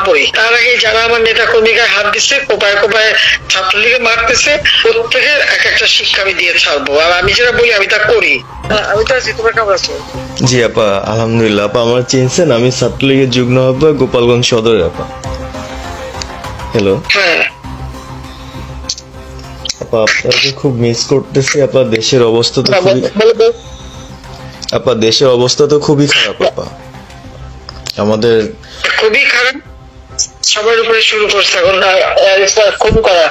পড়ি। তার আগে যারা আমার নেতা কর্মীকে হাত দিচ্ছে, কোপায় কোপায় ছাত্রলীগে মারতেছে, প্রত্যেকের এক একটা শিক্ষা আমি দিয়ে ছাড়বো। আর আমি যেটা বলি আমি তা করি। আমি তো আছি, তোমরা কেমন আছো? জি আপা, আলহামদুলিল্লাহ। আপা আমার চিনছেন, আমি ছাত্রলীগের যুগ্ম আহ্বায়ক, গোপালগঞ্জ সদরের। আপা হ্যালো। হ্যাঁ আপা আপনাকে খুব মিস করতেছি। আপা দেশের অবস্থা তো খুবই খারাপ। আপা আমাদের খুবই খারাপ, সবার উপরে শুরু করছে এখন খুন করা।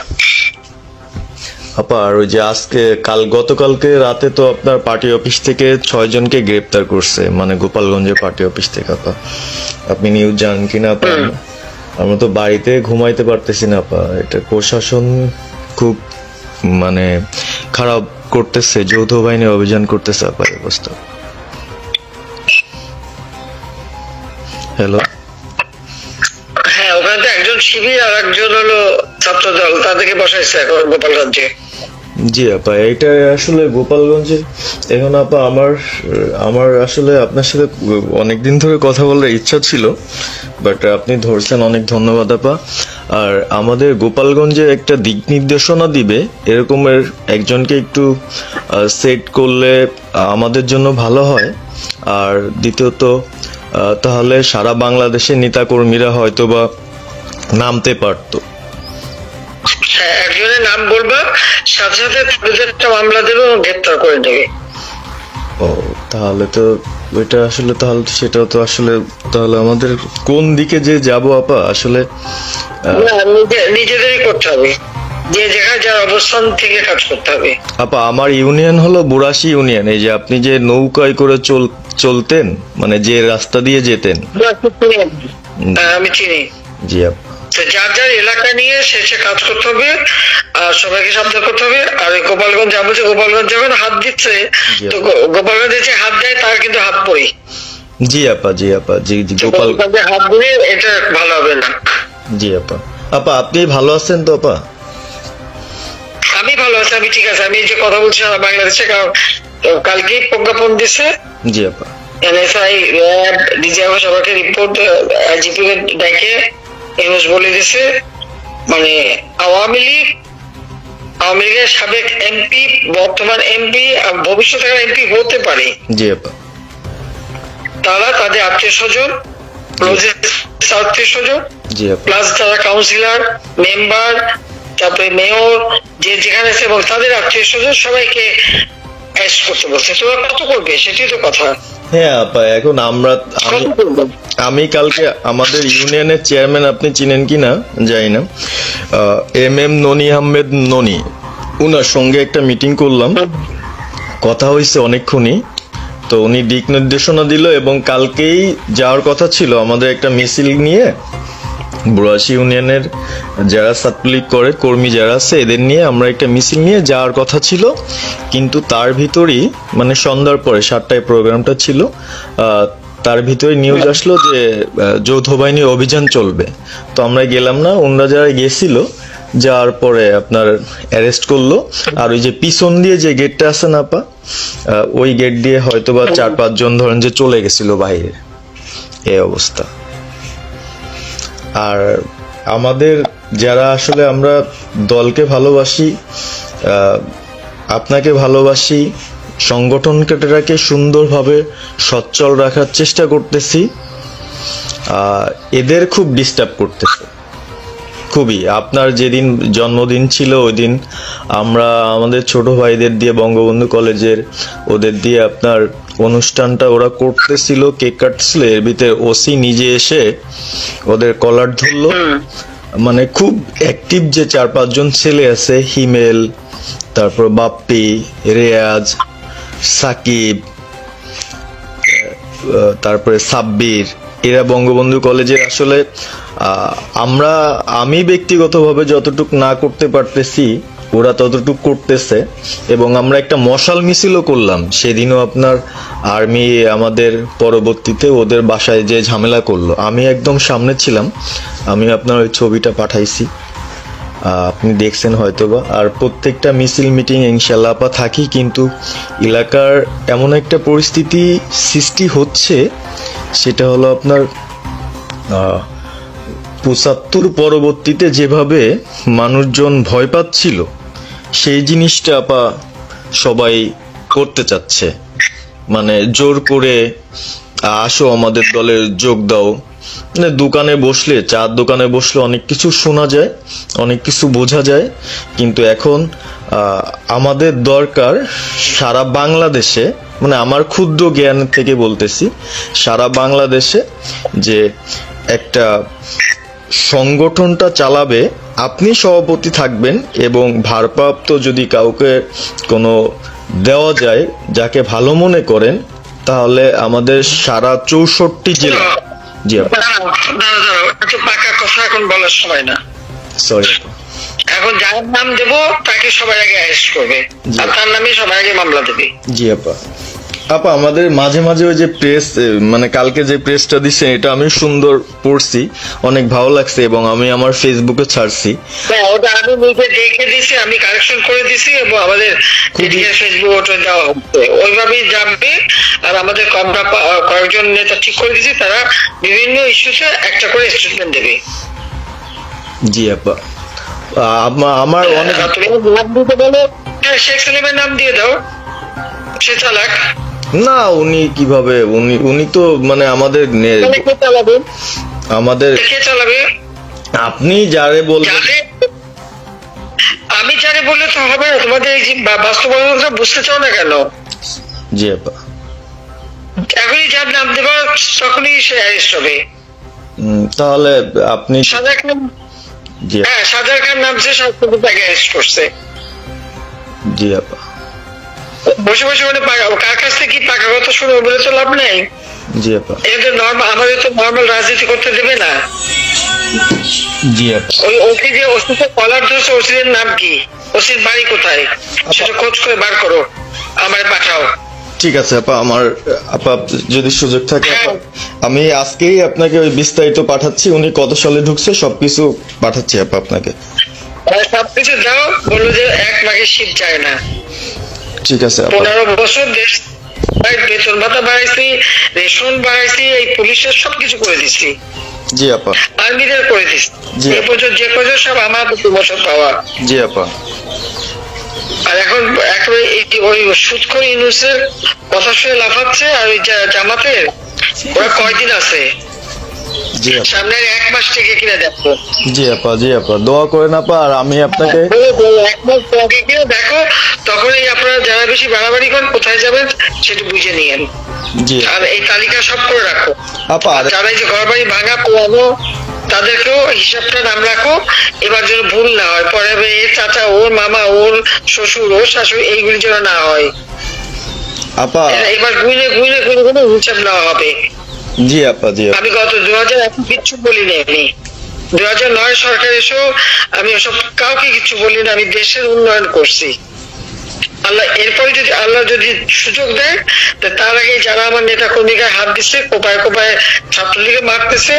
আপা আর ওই যে আজকে গতকালকে রাতে তো আপনার পার্টি অফিস থেকে 6 জনকে গ্রেপ্তার করছে, মানে গোপালগঞ্জের পার্টি অফিস থেকে। আপা আপনি নিউজ জানেন কিনা? আপা আমরা তো বাড়িতে ঘুমাইতে পারতেছি না। আপা এটা প্রশাসন খুব মানে খারাপ করতেছে, যৌথ বাহিনী অভিযান করতেছে। আপা অবস্থা। হ্যালো। হ্যাঁ, ওখানে তো একজন শিবির আর একজন হলো ছাত্র দল, তাদেরকে বসাইছে এখন গোপালগঞ্জে। জি আপা, এটা আসলে গোপালগঞ্জে এখন। আপা আমার আসলে আপনার সাথে অনেকদিন ধরে কথা বলার ইচ্ছা ছিল, বাট আপনি ধরছেন, অনেক ধন্যবাদ আপা। আর আমাদের গোপালগঞ্জে একটা দিক নির্দেশনা দিবে এরকমের একজনকে একটু সেট করলে আমাদের জন্য ভালো হয়। আর দ্বিতীয়ত তাহলে সারা বাংলাদেশের নেতাকর্মীরা হয়তো বা নামতে পারতো। একজনের নাম বলবা, সাথে সাথে তাদের একটা মামলা দেবে এবং গ্রেপ্তার করে নেবে। ও তাহলে তো ওইটা আসলে, তাহলে সেটাও তো আসলে, তাহলে আমাদের কোন দিকে যে যাব আপা আসলে নিজেদেরই করতে হবে, যে জায়গায় যার অবস্থান থেকে কাজ করতে হবে। আপা আমার ইউনিয়ন হলো বুড়াশি ইউনিয়ন। এই যে আপনি যে নৌকায় করে চলতেন, মানে যে রাস্তা দিয়ে যেতেন। আমি চিনি। জি আপা। যার যার এলাকা নিয়ে সে কাজ করতে হবে, আর সবাইকে সাবধান করতে হবে। আর গোপালগঞ্জ যা বলছে, গোপালগঞ্জ যখন হাত দিচ্ছে, তো গোপালগঞ্জে যে হাত দেয় তার কিন্তু হাত পড়ি। জি আপা, জি আপা, জি জি। গোপালগঞ্জে হাত দিলে এটা ভালো হবে না। জি আপা। আপা আপনি ভালো আছেন তো? আপা আমি ভালো আছি, আমি ঠিক আছে। আমি যে কথা বলছি বাংলাদেশে, কারণ কালকেই প্রজ্ঞাপন দিছে। জি আপা। এনএসআই, র্যাব, ডিজিএফ সবাইকে রিপোর্ট আইজিপি ডেকে ইউনুস বলে দিছে, মানে আওয়ামী লীগের সাবেক এমপি, বর্তমান এমপি, ভবিষ্যতে এমপি হতে পারে, জি আপা, তারা তাদের আত্মীয় স্বজন, আত্মীয় স্বজন, প্লাস যারা কাউন্সিলর, মেম্বার, তারপরে মেয়র, যে যেখানে আছে, এবং তাদের আত্মীয় স্বজন সবাইকে অ্যারেস্ট করতে বলছে। তোমরা কত করবে সেটাই তো কথা। হ্যাঁ আপা, এখন আমি কালকে আমাদের ইউনিয়নের চেয়ারম্যান, আপনি চিনেন কি না জানি না, MM ননি আহমেদ ননি, উনার সঙ্গে একটা মিটিং করলাম, কথা হয়েছে অনেকক্ষণই। তো উনি দিক নির্দেশনা দিল, এবং কালকেই যাওয়ার কথা ছিল আমাদের একটা মিছিল নিয়ে, বুড়াশি ইউনিয়নের যারা ছাত্রলীগ করে কর্মী যারা আছে এদের নিয়ে আমরা একটা মিছিল নিয়ে যাওয়ার কথা ছিল। কিন্তু তার ভিতরেই, মানে সন্ধ্যার পরে 7টায় প্রোগ্রামটা ছিল, তার ভিতরে নিউজ আসলো যে যৌথ বাহিনী অভিযান চলবে। তো আমরা গেলাম না। ওনারা যারা গেছিল, যাওয়ার পরে আপনার অ্যারেস্ট করলো। আর ওই যে পিছন দিয়ে যে গেটটা আছে না আপা, ওই গেট দিয়ে হয়তোবা 4-5 জন ধরেন যে চলে গেছিল বাইরে, এই অবস্থা। আর আমাদের যারা আসলে আমরা দলকে ভালোবাসি, আপনাকে ভালোবাসি, সংগঠনটাকে সুন্দরভাবে সচ্ছল রাখার চেষ্টা করতেছি, এদের খুব ডিস্টার্ব করতেছে খুবই। আপনার যেদিন জন্মদিন ছিল ওই দিন আমরা আমাদের ছোট ভাইদের দিয়ে, বঙ্গবন্ধু কলেজের ওদের দিয়ে আপনার অনুষ্ঠানটা ওরা করতেছিল, কেক কাটছিল, এর ভিতরে ওসি নিজে এসে ওদের কলার ধরলো। মানে খুব অ্যাক্টিভ যে 4-5 জন ছেলে আছে, হিমেল, তারপর বাপ্পি, রেয়াজ, সাকিব, তারপরে সাব্বির, এরা বঙ্গবন্ধু কলেজের আসলে আমি ব্যক্তিগতভাবে যতটুক না করতে পারতেছি ওরা ততটুক করতেছে। এবং আমরা একটা মশাল মিছিলও করলাম সেদিনও। আপনার আর্মি আমাদের পরবর্তীতে ওদের বাসায় যে ঝামেলা করলো, আমি একদম সামনে ছিলাম। আমি আপনার ওই ছবিটা পাঠাইছি, আপনি দেখছেন হয়তোবা। আর প্রত্যেকটা মিছিল মিটিং ইনশাল্লাহ আপা থাকি, কিন্তু এলাকার এমন একটা পরিস্থিতি সৃষ্টি হচ্ছে, সেটা হলো আপনার 75 পরবর্তীতে যেভাবে মানুষজন ভয় পাচ্ছিল সেই জিনিসটা আপা সবাই করতে চাচ্ছে, মানে জোর করে আসো আমাদের দলে যোগ দাও। মানে দোকানে বসলে, চার দোকানে বসলে অনেক কিছু শোনা যায়, অনেক কিছু বোঝা যায়, কিন্তু এখন আমাদের দরকার সারা বাংলাদেশে, মানে আমার ক্ষুদ্র জ্ঞান থেকে বলতেছি, সারা বাংলাদেশে যে একটা সংগঠনটা চালাবে, আপনি সভাপতি থাকবেন এবং ভারপ্রাপ্ত যদি কাউকে কোনো দেওয়া যায় যাকে ভালো মনে করেন, তাহলে আমাদের সারা 64 জেলা। জি পাকা কথা এখন বলার সময় না, সরি। এখন যার নাম দেব তাকে সবার আগে অ্যারেস্ট করবে আর তার নামে সবার আগে মামলা দেবে। জি আপা। আপা আমাদের মাঝে মাঝে ওই যে প্রেস, মানে কালকে যে প্রেসটা দিচ্ছে এটা আমি সুন্দর পড়ছি, অনেক ভালো লাগছে এবং আমি আমার ফেসবুকে ছাড়ছি। ওটা আমি নিজে দেখে দিছি, আমি কারেকশন করে দিছি এবং আমাদের ফেসবুক ওটা দেওয়া হচ্ছে, ওইভাবেই যাবে। আর আমাদের কয়েকজন নেতা ঠিক করে দিছি, তারা বিভিন্ন ইস্যুতে একটা করে স্টেটমেন্ট দেবে। জি আপা। আমার অনেক নাম দিতে বলে শেখ সেলিমের নাম দিয়ে দাও, সে চালাক না। উনি কিভাবে, উনি তো মানে আমাদের কে চালাবে? আপনি যারে বলবেন। আমি যারে বললে তো হবে না, তোমাদের এই বাস্তবতা বুঝতে চাও না কেন? জি আপা। এখনই যার নাম দেবা তখনই সে অ্যারেস্ট হবে। তাহলে আপনি সাজার খান, হ্যাঁ সাজার খান নামছে, সব তাকে অ্যারেস্ট করছে। জি আপা। বসে বসে মানে কার কাছ থেকে কি পাকা কথা শুনে বলে তো লাভ নেই। জি আপা। এটা নরমাল, আমাদের তো নরমাল রাজনীতি করতে দেবে না। জি আপা। ওই ওসি যে ওসিতে কলার ধরছে, ওসির নাম কি, ওসির বাড়ি কোথায়, সেটা খোঁজ করে বার করো, আমায় পাঠাও। ঠিক আছে আপা। আমার আপা যদি সুযোগ থাকে আমি আজকেই আপনাকে ওই বিস্তারিত পাঠাচ্ছি, উনি কত সালে ঢুকছে সবকিছু পাঠাচ্ছি আপা আপনাকে। সবকিছু দাও, বললো যে 1 মাঘের শীত যায় না। ঠিক আছে আপা। 15 বছর দেশ বেতন ভাতা বাড়াইছি, রেশন বাড়াইছি, এই পুলিশের সবকিছু করে দিচ্ছি। জি আপা। আর্মিদের করে দিচ্ছি, এ পর্যন্ত যে পর্যন্ত সব আমার 2 বছর পাওয়া। জি আপা। আর এখন একেবারে ওই সুদখোর ইউনূসের কথা শুনে লাফাচ্ছে। আর ওই জামাতের ওরা কয়দিন আছে, সামনের 1 মাস থেকে কিনা দেখো। জি আপা। জি আপা, দোয়া করেন আপা। আর আমি আপনাকে 1 মাস আগে কিনা দেখো, তখনই আপনারা যারা বেশি বাড়াবাড়ি করেন কোথায় যাবেন সেটা বুঝে নিয়েন। জি। আর এই তালিকা সব করে রাখো আপা। যারা যে ঘর বাড়ি ভাঙা পোড়ানো তাদেরকেও হিসাবটা নাম রাখো, এবার যেন ভুল না হয়। পরে এর চাচা, ওর মামা, ওর শ্বশুর, ওর শাশুড়ি, এইগুলি যেন না হয় আপা। এবার গুইনে গুইনে গুইনে গুইনে হিসাব নেওয়া হবে। জি আপা। জি। আমি গত 2001 কিচ্ছু বলিনি, আমি 2009 সরকার এসেও আমি ওসব কাউকে কিছু বলিনি, আমি দেশের উন্নয়ন করছি। আল্লাহ এরপরে যদি আল্লাহ যদি সুযোগ দেয়, তার আগে যারা আমার নেতা কর্মীকে হাত দিচ্ছে, কোপায় কোপায় ছাত্রলীগে মারতেছে,